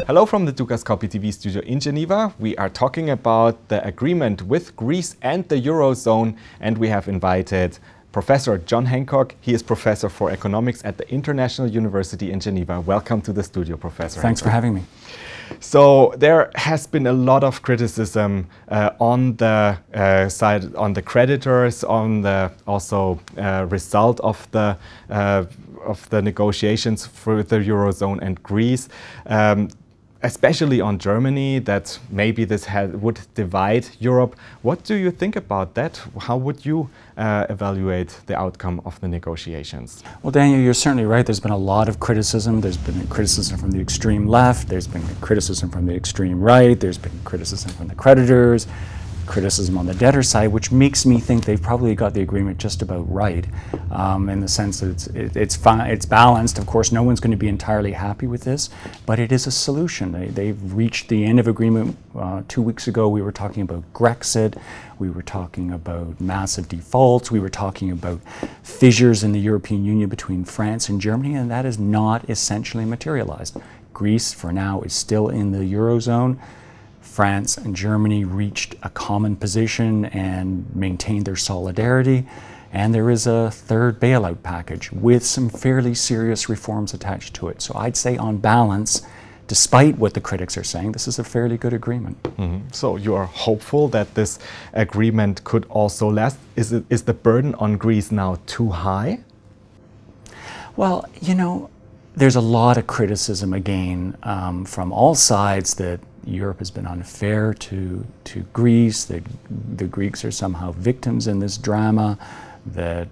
Hello from the Dukascopy TV studio in Geneva. We are talking about the agreement with Greece and the Eurozone, and we have invited Professor John Hancock. He is Professor for Economics at the International University in Geneva. Welcome to the studio, Professor. Thanks for having me. So there has been a lot of criticism on the side, on the creditors, on the also result of the negotiations for the Eurozone and Greece, especially on Germany, that maybe this would divide Europe. What do you think about that? How would you evaluate the outcome of the negotiations? Well, Daniel, you're certainly right. There's been a lot of criticism. There's been criticism from the extreme left. There's been criticism from the extreme right. There's been criticism from the creditors, criticism on the debtor side, which makes me think they've probably got the agreement just about right, in the sense that it's balanced. Of course, no one's going to be entirely happy with this, but it is a solution. They've reached the end of agreement. 2 weeks ago, we were talking about Grexit. We were talking about massive defaults. We were talking about fissures in the European Union between France and Germany, and that is not essentially materialized. Greece, for now, is still in the Eurozone. France and Germany reached a common position and maintained their solidarity. And there is a third bailout package with some fairly serious reforms attached to it. So I'd say on balance, despite what the critics are saying, this is a fairly good agreement. Mm-hmm. So you are hopeful that this agreement could also last. Is the burden on Greece now too high? Well, you know, there's a lot of criticism again from all sides that Europe has been unfair to Greece, that the Greeks are somehow victims in this drama, that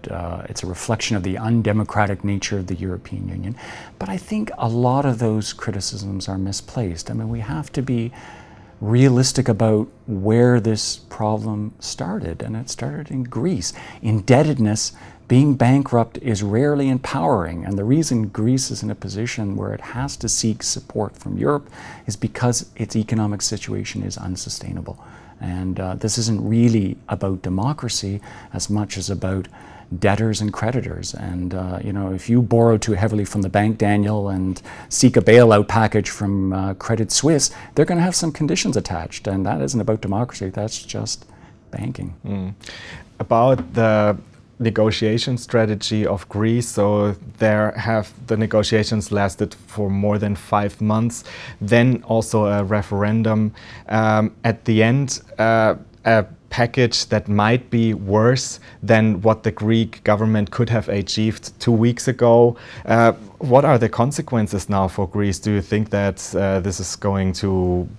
it's a reflection of the undemocratic nature of the European Union. But I think a lot of those criticisms are misplaced. I mean, we have to be realistic about where this problem started, and it started in Greece. Indebtedness, being bankrupt, is rarely empowering, and the reason Greece is in a position where it has to seek support from Europe is because its economic situation is unsustainable. And this isn't really about democracy as much as about debtors and creditors. And you know, if you borrow too heavily from the bank, Daniel, and seek a bailout package from Credit Suisse, they're going to have some conditions attached, and that isn't about democracy, that's just banking. About the negotiation strategy of Greece, so the negotiations lasted for more than 5 months, then also a referendum. At the end, a package that might be worse than what the Greek government could have achieved 2 weeks ago. What are the consequences now for Greece? Do you think that this is going to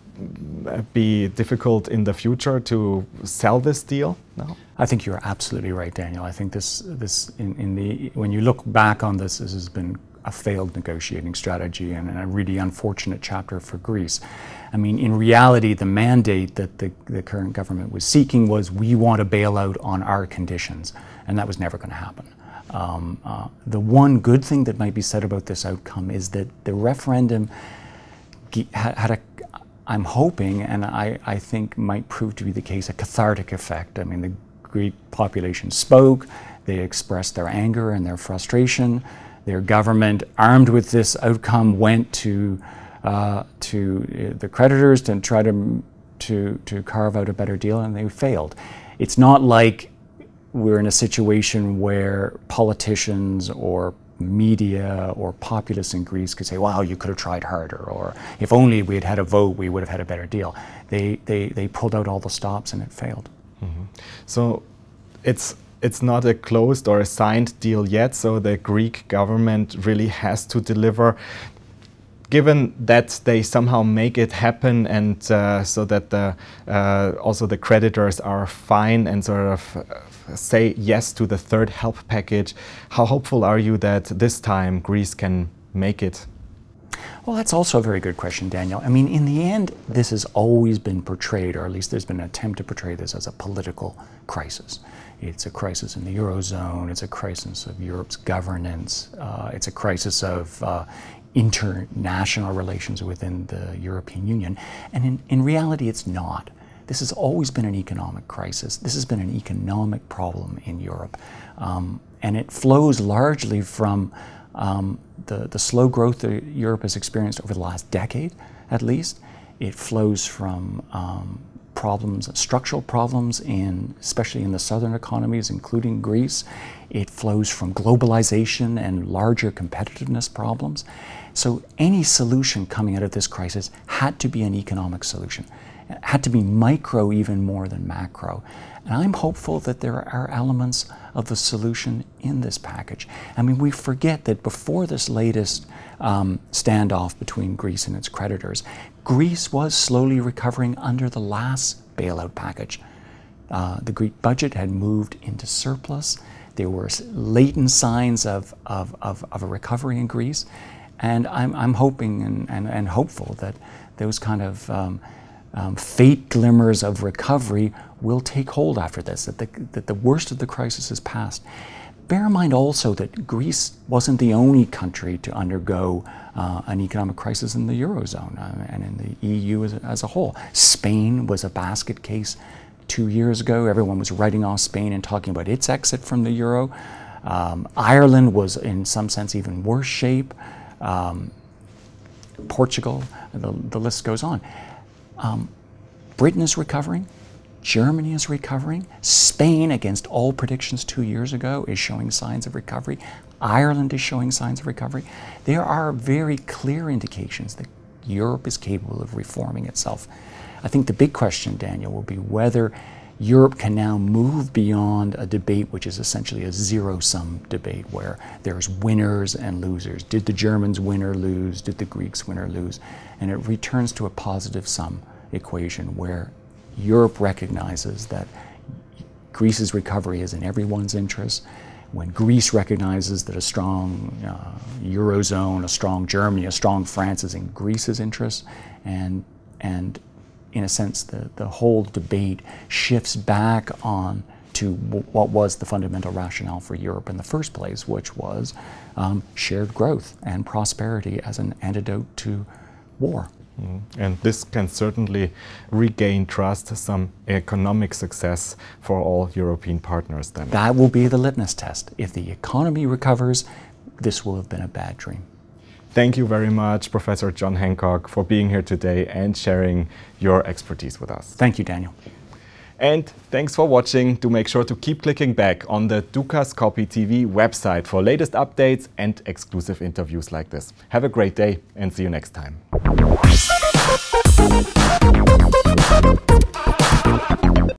be difficult in the future to sell this deal now? I think you're absolutely right, Daniel. I think when you look back on this has been a failed negotiating strategy and a really unfortunate chapter for Greece. I mean, in reality, the mandate that the current government was seeking was, we want a bailout on our conditions, and that was never going to happen. The one good thing that might be said about this outcome is that the referendum had I'm hoping, and I think might prove to be the case, a cathartic effect. I mean, the Greek population spoke, they expressed their anger and their frustration. Their government, armed with this outcome, went to the creditors to try to carve out a better deal, and they failed. It's not like we're in a situation where politicians or media or populists in Greece could say, wow, you could have tried harder, or if only we had had a vote, we would have had a better deal. They pulled out all the stops and it failed. Mm-hmm. So it's not a closed or a signed deal yet, so the Greek government really has to deliver. Given that they somehow make it happen, and so that also the creditors are fine and sort of say yes to the third help package, how hopeful are you that this time Greece can make it? Well, that's also a very good question, Daniel. I mean, in the end, this has always been portrayed, or at least there's been an attempt to portray this as a political crisis. It's a crisis in the Eurozone, it's a crisis of Europe's governance, it's a crisis of international relations within the European Union. And in reality, it's not. This has always been an economic crisis. This has been an economic problem in Europe. And it flows largely from the slow growth that Europe has experienced over the last decade, at least. It flows from problems, structural problems, especially in the southern economies, including Greece. It flows from globalization and larger competitiveness problems. So any solution coming out of this crisis had to be an economic solution. It had to be micro even more than macro. And I'm hopeful that there are elements of the solution in this package. I mean, we forget that before this latest standoff between Greece and its creditors, Greece was slowly recovering under the last bailout package. The Greek budget had moved into surplus. There were latent signs of a recovery in Greece. And I'm hoping and hopeful that those kind of faint glimmers of recovery will take hold after this, that the worst of the crisis is past. Bear in mind also that Greece wasn't the only country to undergo an economic crisis in the Eurozone and in the EU as a whole. Spain was a basket case 2 years ago. Everyone was writing off Spain and talking about its exit from the Euro. Ireland was in some sense even worse shape. Portugal, the list goes on. Britain is recovering. Germany is recovering. Spain, against all predictions 2 years ago, is showing signs of recovery. Ireland is showing signs of recovery. There are very clear indications that Europe is capable of reforming itself. I think the big question, Daniel, will be whether Europe can now move beyond a debate which is essentially a zero-sum debate where there's winners and losers. Did the Germans win or lose? Did the Greeks win or lose? And it returns to a positive sum equation where Europe recognizes that Greece's recovery is in everyone's interest. When Greece recognizes that a strong Eurozone, a strong Germany, a strong France is in Greece's interest, and in a sense, the whole debate shifts back on to what was the fundamental rationale for Europe in the first place, which was shared growth and prosperity as an antidote to war. And this can certainly regain trust, some economic success for all European partners then. That will be the litmus test. If the economy recovers, this will have been a bad dream. Thank you very much, Professor John Hancock, for being here today and sharing your expertise with us. Thank you, Daniel. And thanks for watching. Do make sure to keep clicking back on the Dukascopy TV website for latest updates and exclusive interviews like this. Have a great day and see you next time.